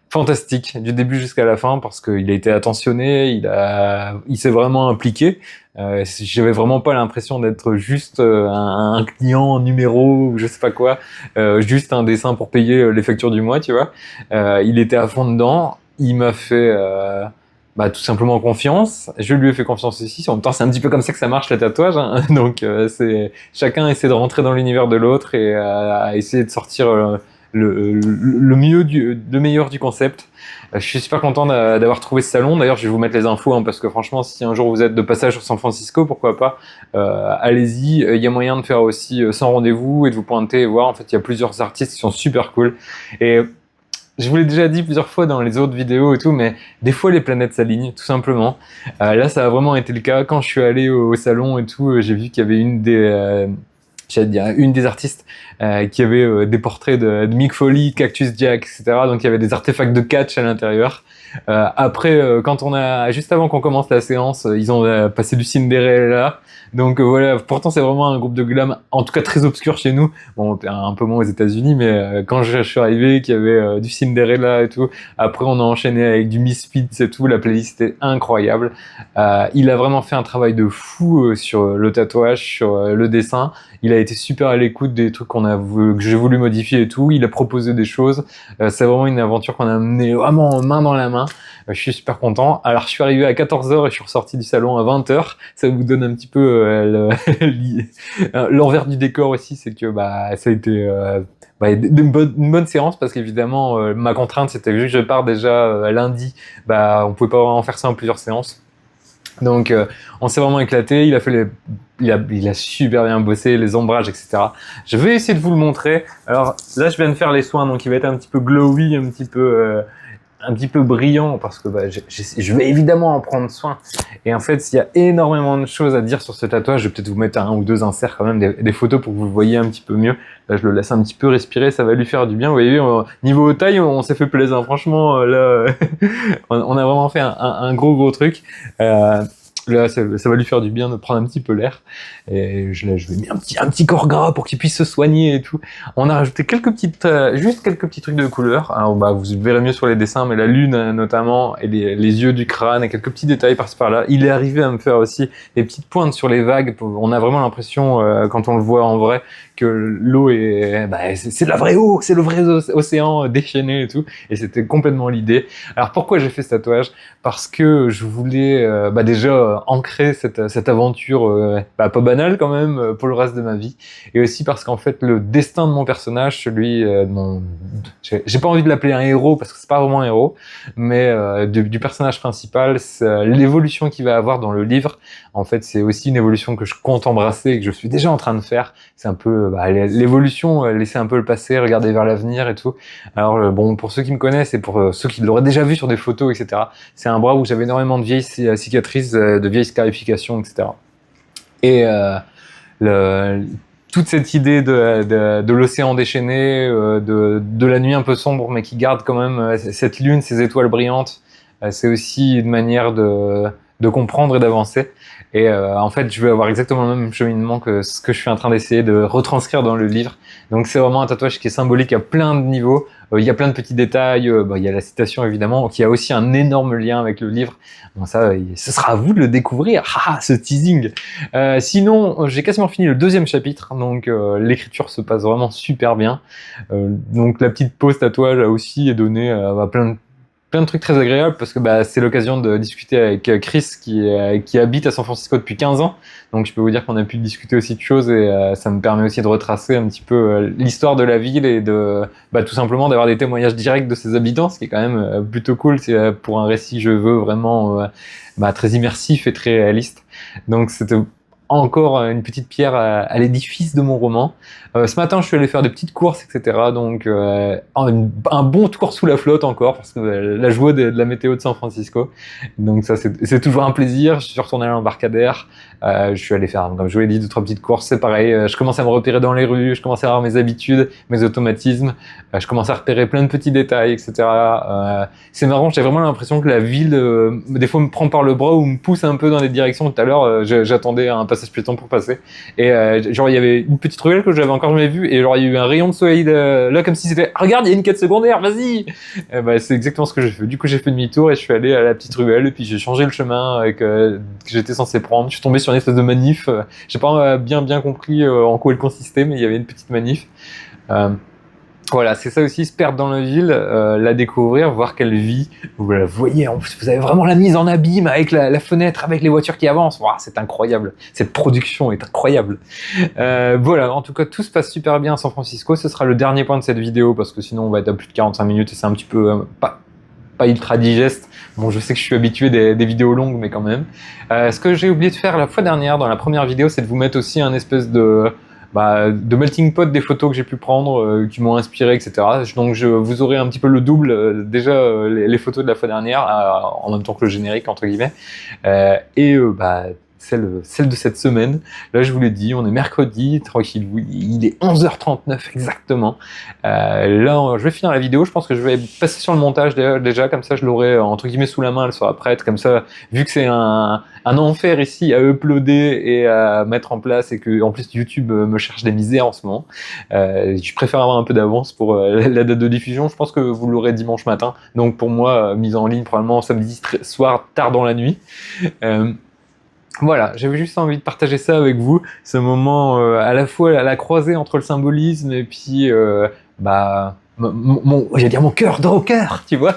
fantastique du début jusqu'à la fin parce qu'il a été attentionné, il s'est vraiment impliqué. J'avais vraiment pas l'impression d'être juste un client numéro ou je sais pas quoi, juste un dessin pour payer les factures du mois, tu vois. Il était à fond dedans, il m'a fait tout simplement confiance, je lui ai fait confiance aussi. En même temps, c'est un petit peu comme ça que ça marche, le tatouage, hein. Donc c'est chacun essaie de rentrer dans l'univers de l'autre et à essayer de sortir le meilleur du concept. Je suis super content d'avoir trouvé ce salon. D'ailleurs, je vais vous mettre les infos, hein, parce que franchement, si un jour vous êtes de passage sur San Francisco, pourquoi pas, allez-y. Il y a moyen de faire aussi sans rendez-vous et de vous pointer et voir. En fait, il y a plusieurs artistes qui sont super cool. Et je vous l'ai déjà dit plusieurs fois dans les autres vidéos et tout, mais des fois les planètes s'alignent, tout simplement. Là, ça a vraiment été le cas. Quand je suis allé au salon et tout, j'ai vu qu'il y avait une des artistes qui avait des portraits de Mick Foley, Cactus Jack, etc. Donc il y avait des artefacts de catch à l'intérieur. Après, juste avant qu'on commence la séance, ils ont passé du Cinderella. Donc voilà, pourtant c'est vraiment un groupe de glam, en tout cas très obscur chez nous. Bon, un peu moins aux États-Unis, mais quand je suis arrivé, qu'il y avait du Cinderella et tout. Après, on a enchaîné avec du Misfits et tout. La playlist était incroyable. Il a vraiment fait un travail de fou sur le tatouage, sur le dessin. Il a été super à l'écoute des trucs que j'ai voulu modifier et tout. Il a proposé des choses. C'est vraiment une aventure qu'on a menée vraiment main dans la main. Je suis super content. Alors, je suis arrivé à 14h et je suis ressorti du salon à 20h. Ça vous donne un petit peu l'envers du décor aussi. C'est que ça a été une bonne séance parce qu'évidemment, ma contrainte, c'était vu que je pars déjà lundi, on pouvait pas vraiment faire ça en plusieurs séances. Donc on s'est vraiment éclaté, il a super bien bossé, les ombrages, etc. Je vais essayer de vous le montrer. Alors là je viens de faire les soins, donc il va être un petit peu glowy, un petit peu brillant parce que je vais évidemment en prendre soin. Et en fait, il y a énormément de choses à dire sur ce tatouage. Je vais peut-être vous mettre 1 ou 2 inserts quand même, des photos pour que vous le voyez un petit peu mieux. Là, je le laisse un petit peu respirer, ça va lui faire du bien. Vous voyez, niveau taille, on s'est fait plaisir. Franchement, là, on a vraiment fait un gros truc. Là, ça va lui faire du bien de prendre un petit peu l'air. Et je vais mettre un petit corps gras pour qu'il puisse se soigner et tout. On a rajouté juste quelques petits trucs de couleur. Alors, vous verrez mieux sur les dessins, mais la lune notamment, et les yeux du crâne, et quelques petits détails par-ci par-là. Il est arrivé à me faire aussi des petites pointes sur les vagues. On a vraiment l'impression, quand on le voit en vrai, que l'eau c'est la vraie eau, c'est le vrai océan déchaîné et tout. Et c'était complètement l'idée. Alors, pourquoi j'ai fait ce tatouage? Parce que je voulais déjà ancrer cette aventure pas banale quand même pour le reste de ma vie, et aussi parce qu'en fait le destin de mon personnage, celui de j'ai pas envie de l'appeler un héros parce que c'est pas vraiment un héros, mais du personnage principal, l'évolution qu'il va avoir dans le livre, en fait c'est aussi une évolution que je compte embrasser et que je suis déjà en train de faire. C'est un peu l'évolution, laisser un peu le passé, regarder vers l'avenir et tout. Alors bon, pour ceux qui me connaissent et pour ceux qui l'auraient déjà vu sur des photos, etc., c'est un bras où j'avais énormément de vieilles cicatrices, de vieilles scarifications, etc. Et toute cette idée de l'océan déchaîné, de la nuit un peu sombre, mais qui garde quand même cette lune, ces étoiles brillantes, c'est aussi une manière de comprendre et d'avancer. Et en fait, je vais avoir exactement le même cheminement que ce que je suis en train d'essayer de retranscrire dans le livre. Donc c'est vraiment un tatouage qui est symbolique à plein de niveaux. Il y a plein de petits détails, il y a la citation évidemment, qui a aussi un énorme lien avec le livre. Bon ça, ce sera à vous de le découvrir, ce teasing. Sinon, j'ai quasiment fini le 2e chapitre, donc l'écriture se passe vraiment super bien. Donc la petite pause tatouage a aussi donné plein de trucs très agréables parce que c'est l'occasion de discuter avec Chris qui habite à San Francisco depuis 15 ans. Donc je peux vous dire qu'on a pu discuter aussi de choses et ça me permet aussi de retracer un petit peu l'histoire de la ville et de tout simplement d'avoir des témoignages directs de ses habitants, ce qui est quand même plutôt cool. C'est pour un récit je veux vraiment très immersif et très réaliste. Donc c'était encore une petite pierre à l'édifice de mon roman. Ce matin, je suis allé faire des petites courses, etc. Donc, un bon tour sous la flotte encore, parce que la joie de la météo de San Francisco. Donc ça, c'est toujours un plaisir. Je suis retourné à l'embarcadère. Je suis allé faire, comme je vous l'ai dit, 2-3 petites courses. C'est pareil. Je commence à me repérer dans les rues. Je commence à avoir mes habitudes, mes automatismes. Je commence à repérer plein de petits détails, etc. C'est marrant. J'ai vraiment l'impression que la ville, des fois, me prend par le bras ou me pousse un peu dans des directions. Tout à l'heure, j'attendais un passage piéton pour passer. Et genre, il y avait une petite ruelle que j'avais encore jamais vue. Et genre, il y a eu un rayon de soleil là, comme si c'était, regarde, il y a une quête secondaire, vas-y! C'est exactement ce que j'ai fait. Du coup, j'ai fait demi-tour et je suis allé à la petite ruelle. Et puis, j'ai changé le chemin que j'étais censé prendre. Je suis tombé sur une espèce de manif. J'ai pas bien compris en quoi elle consistait, mais il y avait une petite manif. Voilà, c'est ça aussi, se perdre dans la ville, la découvrir, voir qu'elle vit. Vous la voyez, en plus, vous avez vraiment la mise en abîme avec la fenêtre, avec les voitures qui avancent. Wow, c'est incroyable. Cette production est incroyable. Voilà, en tout cas, tout se passe super bien à San Francisco. Ce sera le dernier point de cette vidéo parce que sinon, on va être à plus de 45 minutes et c'est un petit peu pas ultra digeste. Bon, je sais que je suis habitué des vidéos longues, mais quand même. Ce que j'ai oublié de faire la fois dernière, dans la première vidéo, c'est de vous mettre aussi un espèce de melting pot des photos que j'ai pu prendre, qui m'ont inspiré, etc. Donc vous aurez un petit peu le double, déjà les photos de la fois dernière, en même temps que le générique, entre guillemets, celle de cette semaine. Là, je vous l'ai dit, on est mercredi, tranquille, il est 11h39 exactement. Là, je vais finir la vidéo, je pense que je vais passer sur le montage déjà, comme ça je l'aurai entre guillemets sous la main, elle sera prête, comme ça, vu que c'est un enfer ici à uploader et à mettre en place et que en plus YouTube me cherche des misères en ce moment, je préfère avoir un peu d'avance pour la date de diffusion. Je pense que vous l'aurez dimanche matin, donc pour moi, mise en ligne probablement samedi soir, tard dans la nuit. Voilà, j'avais juste envie de partager ça avec vous, ce moment à la fois à la croisée entre le symbolisme et puis j'allais dire mon cœur de rocker, tu vois,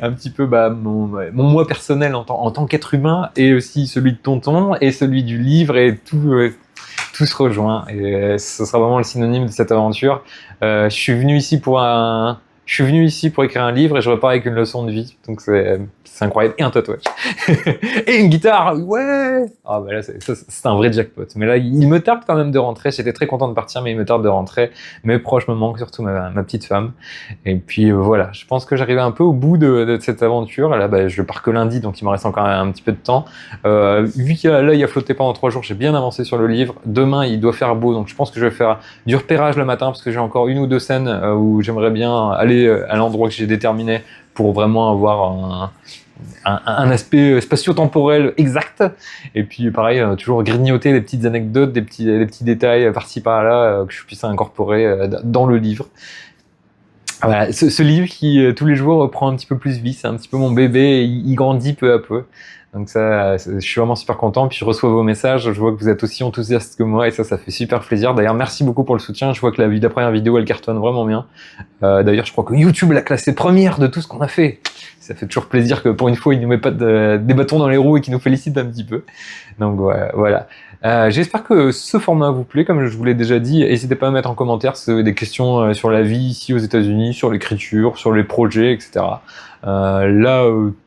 un petit peu mon moi personnel en tant qu'être humain et aussi celui de Tonton et celui du livre et tout se rejoint et ce sera vraiment le synonyme de cette aventure. Je suis venu ici pour écrire un livre et je repars avec une leçon de vie, donc c'est incroyable, et un tatouage. Et une guitare, ouais. Ah là c'est un vrai jackpot. Mais là il me tarde quand même de rentrer, j'étais très content de partir mais il me tarde de rentrer. Mes proches me manquent, surtout ma petite femme. Et puis voilà, je pense que j'arrivais un peu au bout de cette aventure. Là je pars que lundi, donc il me reste encore un petit peu de temps. Vu qu'il a flotté pendant 3 jours, j'ai bien avancé sur le livre. Demain il doit faire beau, donc je pense que je vais faire du repérage le matin parce que j'ai encore 1 ou 2 scènes où j'aimerais bien aller à l'endroit que j'ai déterminé pour vraiment avoir un aspect spatio-temporel exact. Et puis pareil, toujours grignoter des petites anecdotes, des petits détails par-ci par-là que je puisse incorporer dans le livre. Voilà, ce livre qui tous les jours prend un petit peu plus vie, c'est un petit peu mon bébé, et il grandit peu à peu. Donc ça, je suis vraiment super content. Puis je reçois vos messages, je vois que vous êtes aussi enthousiastes que moi et ça fait super plaisir. D'ailleurs, merci beaucoup pour le soutien. Je vois que la première vidéo, elle cartonne vraiment bien. D'ailleurs, je crois que YouTube l'a classée première de tout ce qu'on a fait. Ça fait toujours plaisir que pour une fois, il nous met pas des bâtons dans les roues et qu'il nous félicite un petit peu. Donc voilà. J'espère que ce format vous plaît, comme je vous l'ai déjà dit. N'hésitez pas à mettre en commentaire si vous avez des questions sur la vie ici aux États-Unis, sur l'écriture, sur les projets, etc.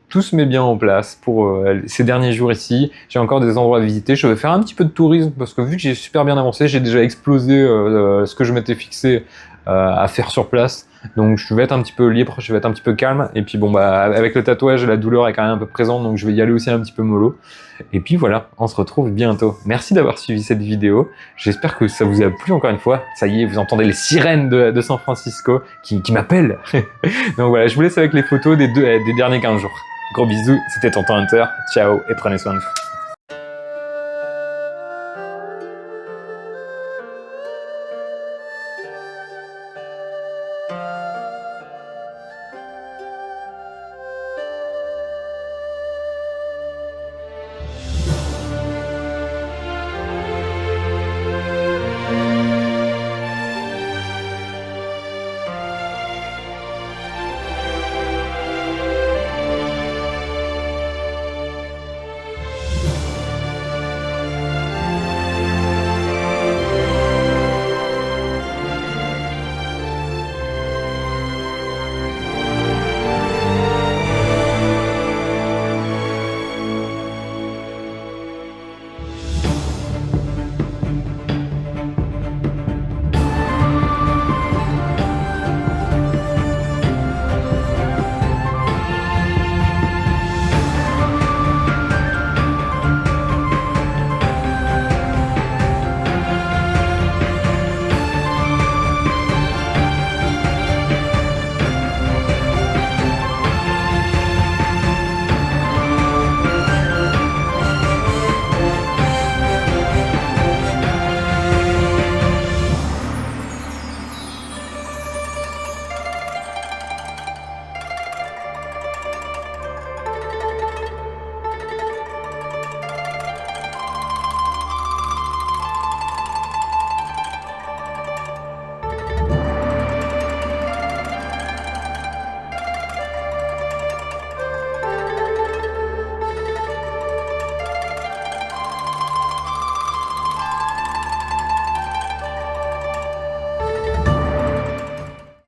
Tout se met bien en place pour ces derniers jours ici. J'ai encore des endroits à visiter. Je vais faire un petit peu de tourisme parce que vu que j'ai super bien avancé, j'ai déjà explosé ce que je m'étais fixé à faire sur place. Donc je vais être un petit peu libre, je vais être un petit peu calme. Et puis avec le tatouage, la douleur est quand même un peu présente, donc je vais y aller aussi un petit peu mollo. Et puis voilà, on se retrouve bientôt. Merci d'avoir suivi cette vidéo. J'espère que ça vous a plu encore une fois. Ça y est, vous entendez les sirènes de San Francisco qui m'appellent. Donc voilà, je vous laisse avec les photos des derniers 15 jours. Gros bisous, c'était Tonton Hunter. Ciao et prenez soin de vous.